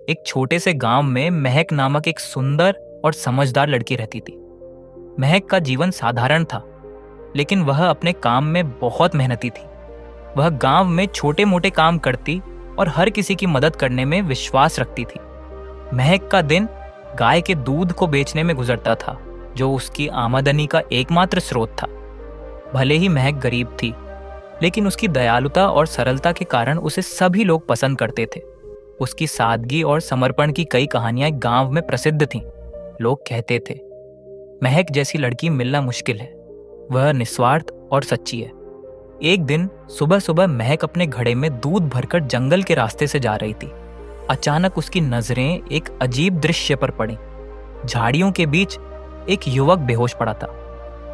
एक छोटे से गांव में महक नामक एक सुंदर और समझदार लड़की रहती थी। महक का जीवन साधारण था, लेकिन वह अपने काम में बहुत मेहनती थी। वह गांव में छोटे मोटे काम करती और हर किसी की मदद करने में विश्वास रखती थी। महक का दिन गाय के दूध को बेचने में गुजरता था, जो उसकी आमदनी का एकमात्र स्रोत था। भले ही महक गरीब थी, लेकिन उसकी दयालुता और सरलता के कारण उसे सभी लोग पसंद करते थे। उसकी सादगी और समर्पण की कई कहानियां गांव में प्रसिद्ध थीं। लोग कहते थे, महक जैसी लड़की मिलना मुश्किल है। वह निस्वार्थ और सच्ची है। एक दिन सुबह सुबह महक अपने घड़े में दूध भरकर जंगल के रास्ते से जा रही थी। अचानक उसकी नजरें एक अजीब दृश्य पर पड़ी। झाड़ियों के बीच एक युवक बेहोश पड़ा था।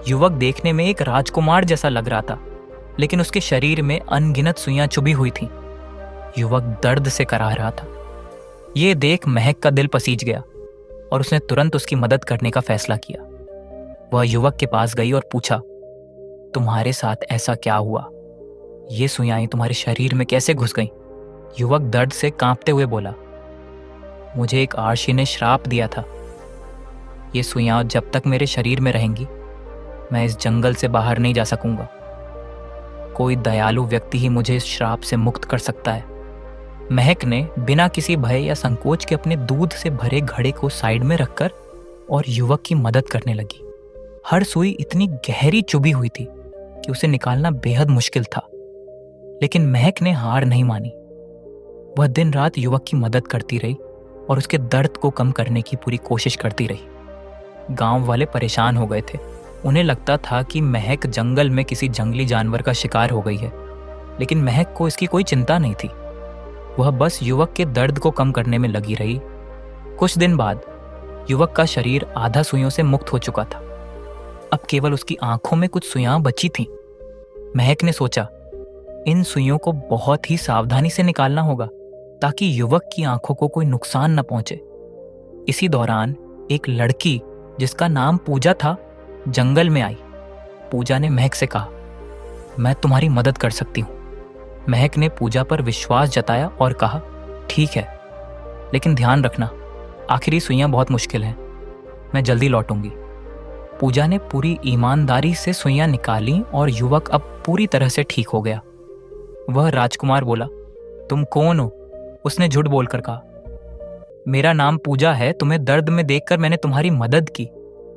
युवक देखने में एक राजकुमार जैसा लग रहा था, लेकिन उसके शरीर में अनगिनत सुइयां चुभी हुई थीं। युवक दर्द से कराह रहा था। ये देख महक का दिल पसीज गया और उसने तुरंत उसकी मदद करने का फैसला किया। वह युवक के पास गई और पूछा, तुम्हारे साथ ऐसा क्या हुआ? ये सुइयां तुम्हारे शरीर में कैसे घुस गईं? युवक दर्द से कांपते हुए बोला, मुझे एक आर्षी ने श्राप दिया था। ये सुइयां जब तक मेरे शरीर में रहेंगी, मैं इस जंगल से बाहर नहीं जा सकूंगा। कोई दयालु व्यक्ति ही मुझे इस श्राप से मुक्त कर सकता है। महक ने बिना किसी भय या संकोच के अपने दूध से भरे घड़े को साइड में रखकर और युवक की मदद करने लगी। हर सुई इतनी गहरी चुभी हुई थी कि उसे निकालना बेहद मुश्किल था, लेकिन महक ने हार नहीं मानी। वह दिन रात युवक की मदद करती रही और उसके दर्द को कम करने की पूरी कोशिश करती रही। गांव वाले परेशान हो गए थे। उन्हें लगता था कि महक जंगल में किसी जंगली जानवर का शिकार हो गई है, लेकिन महक को इसकी कोई चिंता नहीं थी। वह बस युवक के दर्द को कम करने में लगी रही। कुछ दिन बाद युवक का शरीर आधा सुइयों से मुक्त हो चुका था। अब केवल उसकी आंखों में कुछ सुइयां बची थीं। महक ने सोचा, इन सुइयों को बहुत ही सावधानी से निकालना होगा ताकि युवक की आंखों को कोई नुकसान न पहुंचे। इसी दौरान एक लड़की जिसका नाम पूजा था, जंगल में आई। पूजा ने महक से कहा, मैं तुम्हारी मदद कर सकती हूँ। महक ने पूजा पर विश्वास जताया और कहा, ठीक है, लेकिन ध्यान रखना, आखिरी सुइयां बहुत मुश्किल हैं। मैं जल्दी लौटूंगी। पूजा ने पूरी ईमानदारी से सुइयां निकाली और युवक अब पूरी तरह से ठीक हो गया। वह राजकुमार बोला, तुम कौन हो? उसने झूठ बोलकर कहा, मेरा नाम पूजा है। तुम्हें दर्द में देखकर मैंने तुम्हारी मदद की।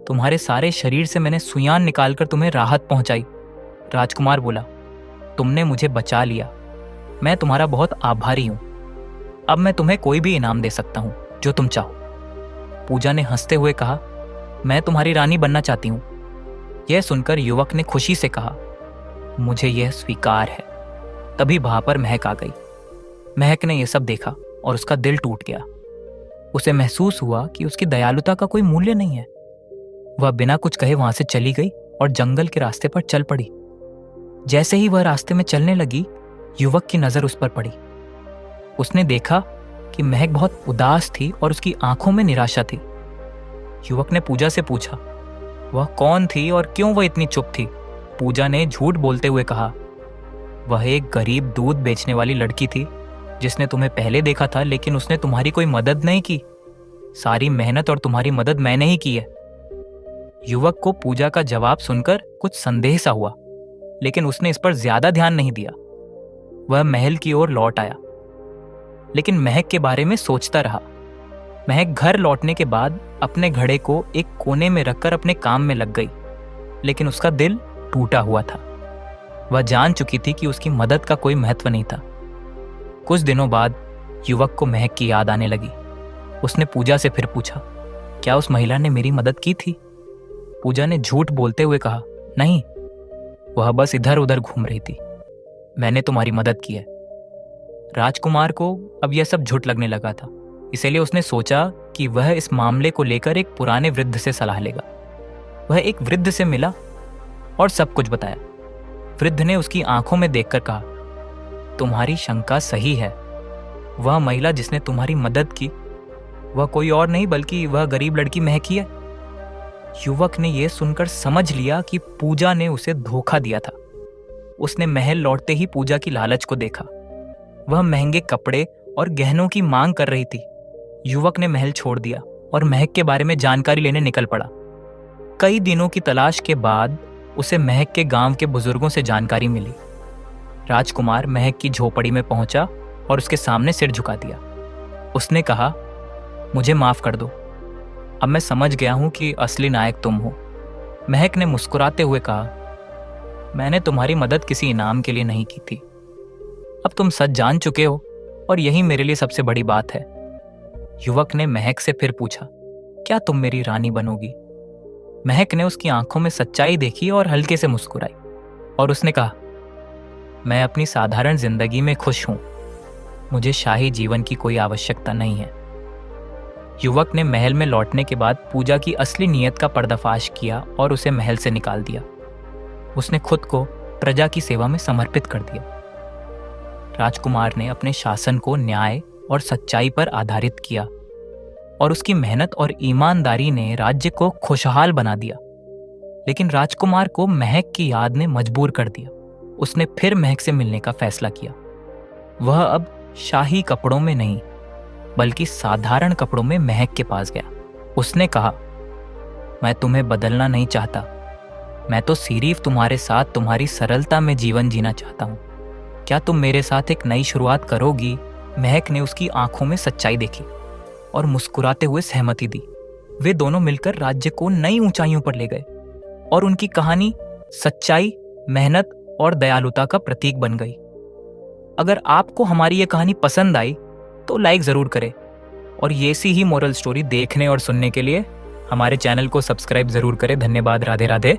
तुम्हारे सारे शरीर से मैंने सुइयां निकालकर तुम्हें राहत पहुंचाई। राजकुमार बोला, तुमने मुझे बचा लिया। मैं तुम्हारा बहुत आभारी हूं। अब मैं तुम्हें कोई भी इनाम दे सकता हूं, जो तुम चाहो। पूजा ने हंसते हुए कहा, मैं तुम्हारी रानी बनना चाहती हूं। यह सुनकर युवक ने खुशी से कहा, मुझे यह स्वीकार है। तभी वहां पर महक आ गई। महक ने यह सब देखा और उसका दिल टूट गया। उसे महसूस हुआ कि उसकी दयालुता का कोई मूल्य नहीं है। वह बिना कुछ कहे वहां से चली गई और जंगल के रास्ते पर चल पड़ी। जैसे ही वह रास्ते में चलने लगी, युवक की नजर उस पर पड़ी। उसने देखा कि महक बहुत उदास थी और उसकी आंखों में निराशा थी। युवक ने पूजा से पूछा, वह कौन थी और क्यों वह इतनी चुप थी? पूजा ने झूठ बोलते हुए कहा, वह एक गरीब दूध बेचने वाली लड़की थी जिसने तुम्हें पहले देखा था, लेकिन उसने तुम्हारी कोई मदद नहीं की। सारी मेहनत और तुम्हारी मदद मैंने ही की है। युवक को पूजा का जवाब सुनकर कुछ संदेह सा हुआ, लेकिन उसने इस पर ज्यादा ध्यान नहीं दिया। वह महल की ओर लौट आया, लेकिन महक के बारे में सोचता रहा। महक घर लौटने के बाद अपने घड़े को एक कोने में रखकर अपने काम में लग गई, लेकिन उसका दिल टूटा हुआ था। वह जान चुकी थी कि उसकी मदद का कोई महत्व नहीं था। कुछ दिनों बाद युवक को महक की याद आने लगी। उसने पूजा से फिर पूछा, क्या उस महिला ने मेरी मदद की थी? पूजा ने झूठ बोलते हुए कहा, नहीं, वह बस इधर उधर घूम रही थी। मैंने तुम्हारी मदद की है। राजकुमार को अब यह सब झूठ लगने लगा था, इसलिए उसने सोचा कि वह इस मामले को लेकर एक पुराने वृद्ध से सलाह लेगा। वह एक वृद्ध से मिला और सब कुछ बताया। वृद्ध ने उसकी आंखों में देखकर कहा, तुम्हारी शंका सही है। वह महिला जिसने तुम्हारी मदद की, वह कोई और नहीं बल्कि वह गरीब लड़की महक ही है। युवक ने यह सुनकर समझ लिया कि पूजा ने उसे धोखा दिया था। उसने महल लौटते ही पूजा की लालच को देखा। वह महंगे कपड़े और गहनों की मांग कर रही थी, युवक ने महल छोड़ दिया और महक के बारे में जानकारी लेने निकल पड़ा। कई दिनों की तलाश के बाद उसे महक के गांव के बुजुर्गों से जानकारी मिली। राजकुमार महक की झोपड़ी में पहुंचा और उसके सामने सिर झुका दिया। उसने कहा, मुझे माफ कर दो, अब मैं समझ गया हूं कि असली नायक तुम हो। महक ने मुस्कुराते हुए कहा, मैंने तुम्हारी मदद किसी इनाम के लिए नहीं की थी। अब तुम सच जान चुके हो और यही मेरे लिए सबसे बड़ी बात है। युवक ने महक से फिर पूछा, क्या तुम मेरी रानी बनोगी? महक ने उसकी आंखों में सच्चाई देखी और हल्के से मुस्कुराई और उसने कहा, मैं अपनी साधारण जिंदगी में खुश हूं। मुझे शाही जीवन की कोई आवश्यकता नहीं है। युवक ने महल में लौटने के बाद पूजा की असली नीयत का पर्दाफाश किया और उसे महल से निकाल दिया। उसने खुद को प्रजा की सेवा में समर्पित कर दिया। राजकुमार ने अपने शासन को न्याय और सच्चाई पर आधारित किया और उसकी मेहनत और ईमानदारी ने राज्य को खुशहाल बना दिया। लेकिन राजकुमार को महक की याद ने मजबूर कर दिया। उसने फिर महक से मिलने का फैसला किया। वह अब शाही कपड़ों में नहीं बल्कि साधारण कपड़ों में महक के पास गया। उसने कहा, मैं तुम्हें बदलना नहीं चाहता, मैं तो सिर्फ तुम्हारे साथ तुम्हारी सरलता में जीवन जीना चाहता हूं। क्या तुम मेरे साथ एक नई शुरुआत करोगी? महक ने उसकी आंखों में सच्चाई देखी और मुस्कुराते हुए सहमति दी। वे दोनों मिलकर राज्य को नई ऊंचाइयों पर ले गए और उनकी कहानी सच्चाई, मेहनत और दयालुता का प्रतीक बन गई। अगर आपको हमारी ये कहानी पसंद आई तो लाइक ज़रूर करें और ये सी ही मोरल स्टोरी देखने और सुनने के लिए हमारे चैनल को सब्सक्राइब ज़रूर करें। धन्यवाद। राधे राधे।